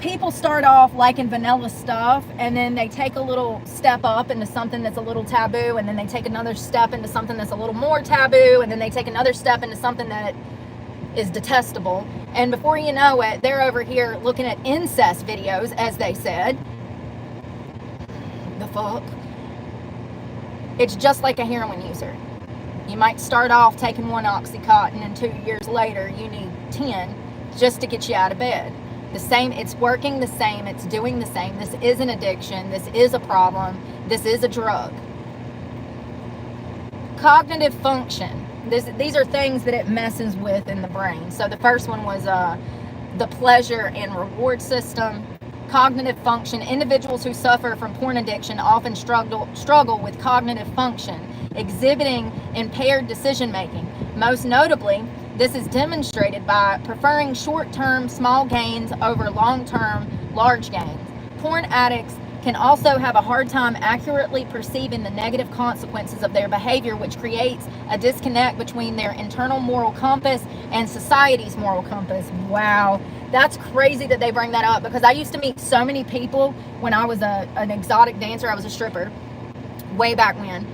S1: people start off liking vanilla stuff, and then they take a little step up into something that's a little taboo, and then they take another step into something that's a little more taboo, and then they take another step into something that is detestable. And before you know it, they're over here looking at incest videos, as they said. The fuck? It's just like a heroin user. You might start off taking one Oxycontin, and 2 years later you need 10 just to get you out of bed. The same, it's working the same, it's doing the same. This is an addiction, this is a problem, this is a drug. Cognitive function. These are things that it messes with in the brain. So the first one was the pleasure and reward system. Cognitive function. Individuals who suffer from porn addiction often struggle with cognitive function, exhibiting impaired decision making. Most notably, this is demonstrated by preferring short-term small gains over long-term large gains. Porn addicts can also have a hard time accurately perceiving the negative consequences of their behavior, which creates a disconnect between their internal moral compass and society's moral compass. Wow. That's crazy that they bring that up, because I used to meet so many people when I was an exotic dancer. I was a stripper way back when.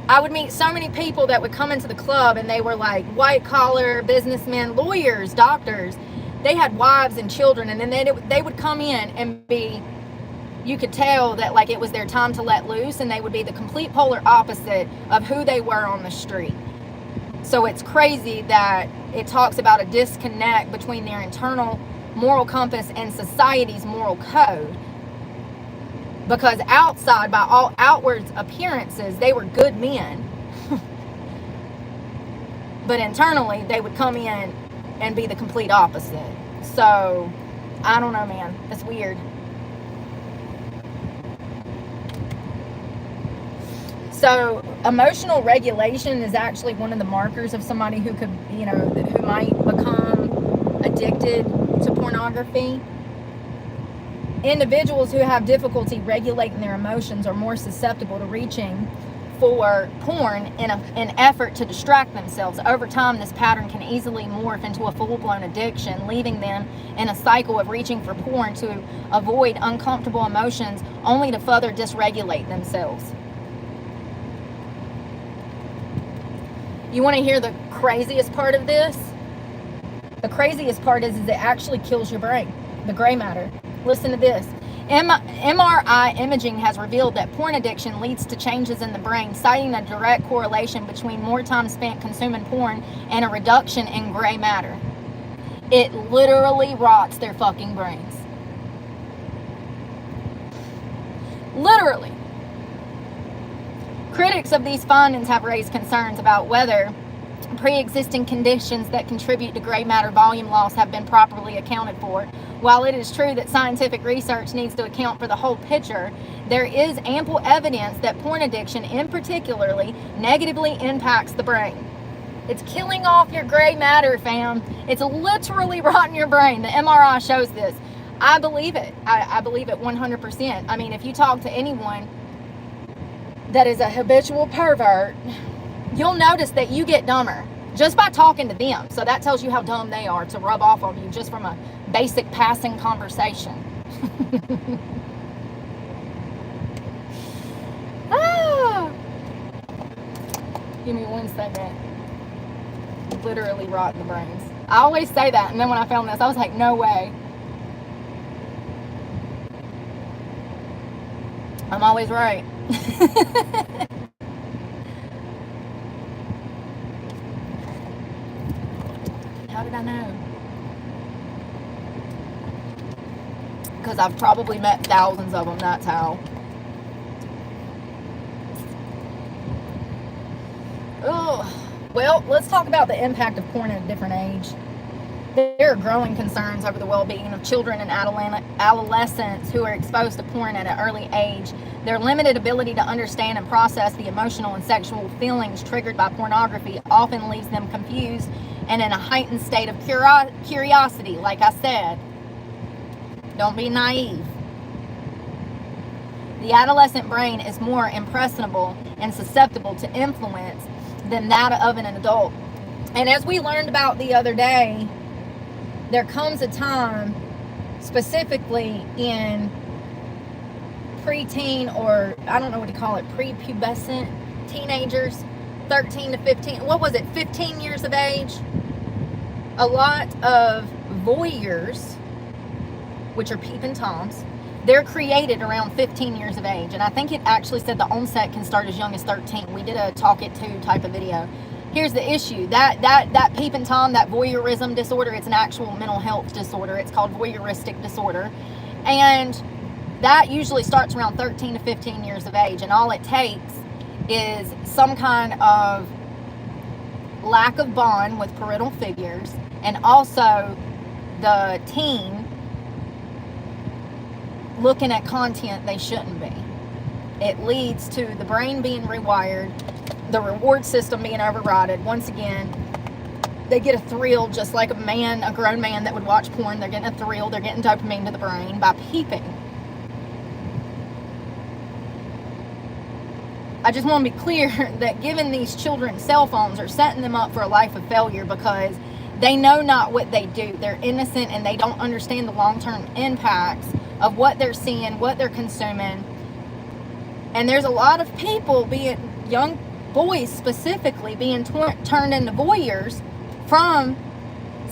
S1: I would meet so many people that would come into the club, and they were like white collar businessmen, lawyers, doctors. They had wives and children, and then they would come in and be, you could tell that like it was their time to let loose, and they would be the complete polar opposite of who they were on the street. So it's crazy that it talks about a disconnect between their internal moral compass and society's moral code. Because outside, by all outward appearances, they were good men. But internally, they would come in and be the complete opposite. So, I don't know, man. It's weird. So, emotional regulation is actually one of the markers of somebody who could, who might become addicted to pornography. Individuals who have difficulty regulating their emotions are more susceptible to reaching for porn in an effort to distract themselves. Over time, this pattern can easily morph into a full-blown addiction, leaving them in a cycle of reaching for porn to avoid uncomfortable emotions, only to further dysregulate themselves. You want to hear the craziest part of this? The craziest part is it actually kills your brain, the gray matter. Listen to this. MRI imaging has revealed that porn addiction leads to changes in the brain, citing a direct correlation between more time spent consuming porn and a reduction in gray matter. It literally rots their fucking brains. Literally. Critics of these findings have raised concerns about whether pre-existing conditions that contribute to gray matter volume loss have been properly accounted for. While it is true that scientific research needs to account for the whole picture, there is ample evidence that porn addiction in particularly negatively impacts the brain. It's killing off your gray matter, fam. It's literally rotting your brain. The MRI shows this. I believe it. I believe it 100%. I mean, if you talk to anyone that is a habitual pervert, you'll notice that you get dumber just by talking to them. So that tells you how dumb they are to rub off on you just from a basic passing conversation. Ah. Give me 1 second. Literally rotting the brains. I always say that, and then when I found this, I was like, no way. I'm always right. How did I know? Because I've probably met thousands of them, that's how. Oh, well, let's talk about the impact of porn at a different age. There are growing concerns over the well-being of children and adolescents who are exposed to porn at an early age. Their limited ability to understand and process the emotional and sexual feelings triggered by pornography often leaves them confused and in a heightened state of curiosity. Like I said, don't be naive. The adolescent brain is more impressionable and susceptible to influence than that of an adult. And as we learned about the other day, there comes a time, specifically in preteen, or I don't know what to call it, prepubescent teenagers, 13 to 15, what was it, 15 years of age? A lot of voyeurs, which are peeping toms, they're created around 15 years of age. And I think it actually said the onset can start as young as 13. We did a talk it to type of video. Here's the issue. That peeping tom, that voyeurism disorder, it's an actual mental health disorder. It's called voyeuristic disorder. And that usually starts around 13 to 15 years of age. And all it takes is some kind of lack of bond with parental figures, and also the teen looking at content they shouldn't be. It leads to the brain being rewired, the reward system being overridden. Once again, they get a thrill just like a grown man that would watch porn. They're getting a thrill, they're getting dopamine to the brain by peeping. I just want to be clear that giving these children cell phones are setting them up for a life of failure, because they know not what they do. They're innocent and they don't understand the long-term impacts of what they're seeing, what they're consuming. And there's a lot of people, young boys specifically, being turned into voyeurs from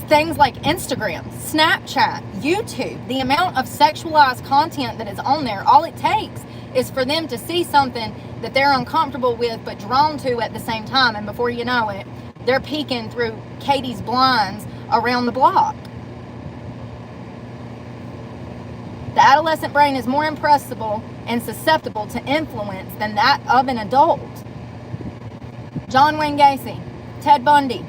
S1: things like Instagram, Snapchat, YouTube. The amount of sexualized content that is on there, all it takes is for them to see something that they're uncomfortable with but drawn to at the same time, and before you know it, they're peeking through Katie's blinds around the block. The adolescent brain is more impressible and susceptible to influence than that of an adult. John Wayne Gacy, Ted Bundy,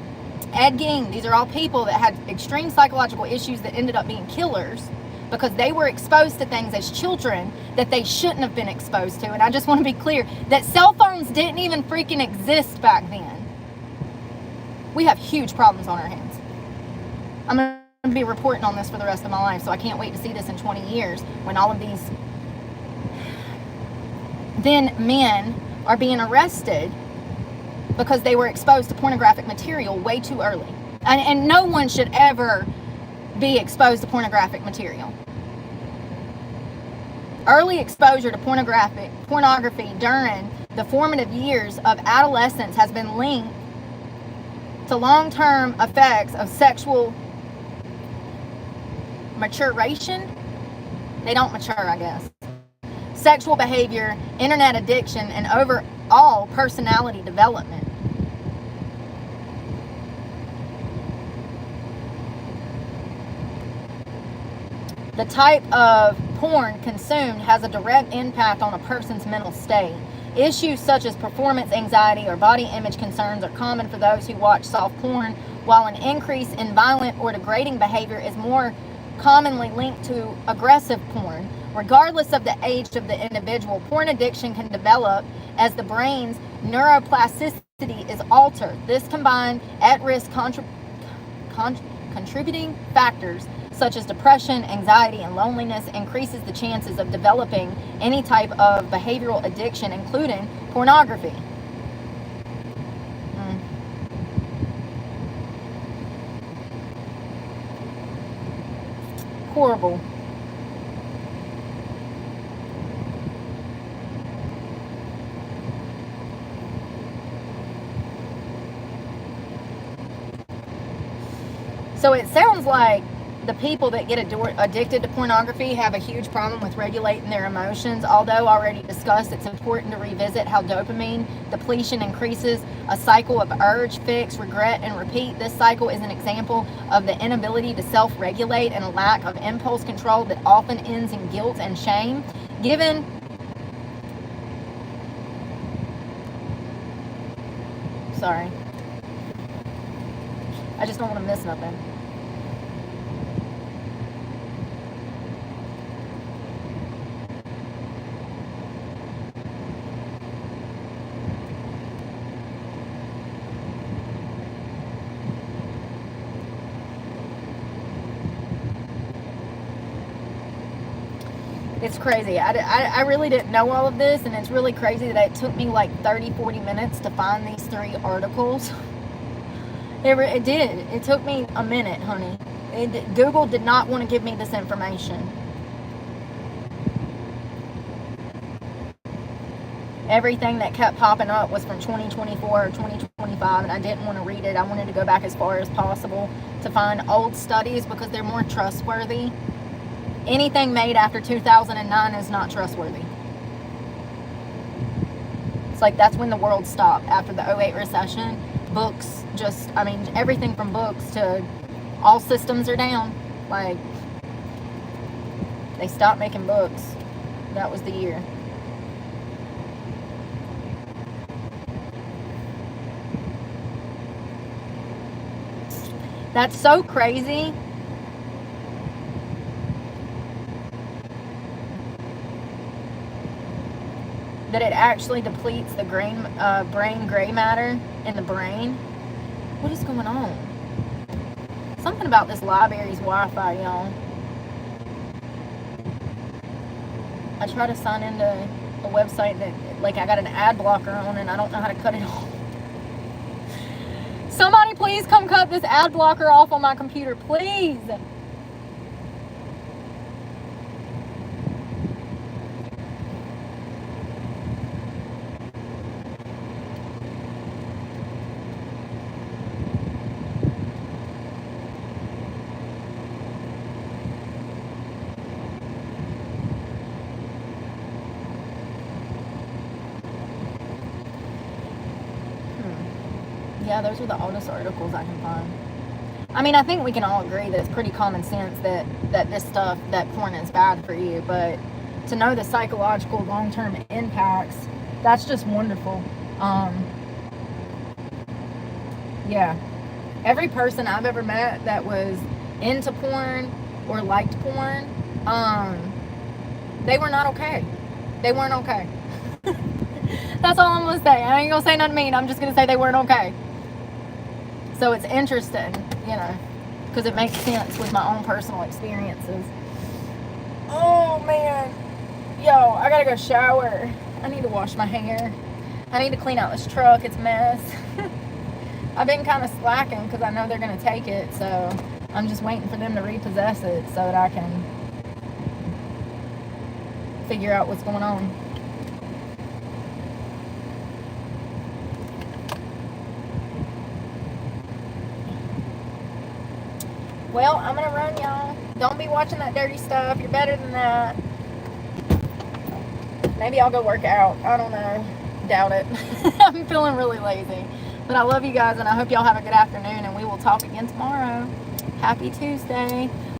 S1: Ed Gein, these are all people that had extreme psychological issues that ended up being killers because they were exposed to things as children that they shouldn't have been exposed to. And I just want to be clear that cell phones didn't even freaking exist back then. We have huge problems on our hands. I'm going to be reporting on this for the rest of my life, so I can't wait to see this in 20 years when all of these then men are being arrested because they were exposed to pornographic material way too early. And no one should ever be exposed to pornographic material. Early exposure to pornography during the formative years of adolescence has been linked to long-term effects of sexual maturation. They don't mature, I guess. Sexual behavior, internet addiction, and overall personality development. The type of porn consumed has a direct impact on a person's mental state. Issues such as performance anxiety or body image concerns are common for those who watch soft porn, while an increase in violent or degrading behavior is more commonly linked to aggressive porn. Regardless of the age of the individual, porn addiction can develop as the brain's neuroplasticity is altered. This combined at-risk contributing factors such as depression, anxiety, and loneliness increases the chances of developing any type of behavioral addiction, including pornography. Horrible. So it sounds like the people that get addicted to pornography have a huge problem with regulating their emotions. Although already discussed, it's important to revisit how dopamine depletion increases a cycle of urge, fix, regret, and repeat. This cycle is an example of the inability to self-regulate and a lack of impulse control that often ends in guilt and shame. Sorry. I just don't want to miss nothing. It's crazy. I really didn't know all of this, and it's really crazy that it took me like 30-40 minutes to find these 3 articles. It did. It took me a minute, honey. Google did not want to give me this information. Everything that kept popping up was from 2024 or 2025, and I didn't want to read it. I wanted to go back as far as possible to find old studies because they're more trustworthy. Anything made after 2009 is not trustworthy. It's like that's when the world stopped after the 2008 recession. Books just, I mean, everything from books to all systems are down. Like, they stopped making books. That was the year. That's so crazy. That it actually depletes the brain gray matter in the brain. What is going on? Something about this library's Wi-Fi, y'all. I try to sign into a website that, like, I got an ad blocker on and I don't know how to cut it off. Somebody please come cut this ad blocker off on my computer, please. Yeah, those are the oldest articles I can find. I mean, I think we can all agree that it's pretty common sense that this stuff, that porn is bad for you, but to know the psychological long-term impacts, that's just wonderful. Yeah. Every person I've ever met that was into porn or liked porn, they were not okay. They weren't okay. That's all I'm going to say. I ain't going to say nothing mean. I'm just going to say they weren't okay. So it's interesting, you know, because it makes sense with my own personal experiences. Oh, man. Yo, I got to go shower. I need to wash my hair. I need to clean out this truck. It's a mess. I've been kind of slacking because I know they're going to take it. So I'm just waiting for them to repossess it so that I can figure out what's going on. Well, I'm going to run, y'all. Don't be watching that dirty stuff. You're better than that. Maybe I'll go work out. I don't know. Doubt it. I'm feeling really lazy. But I love you guys, and I hope y'all have a good afternoon, and we will talk again tomorrow. Happy Tuesday.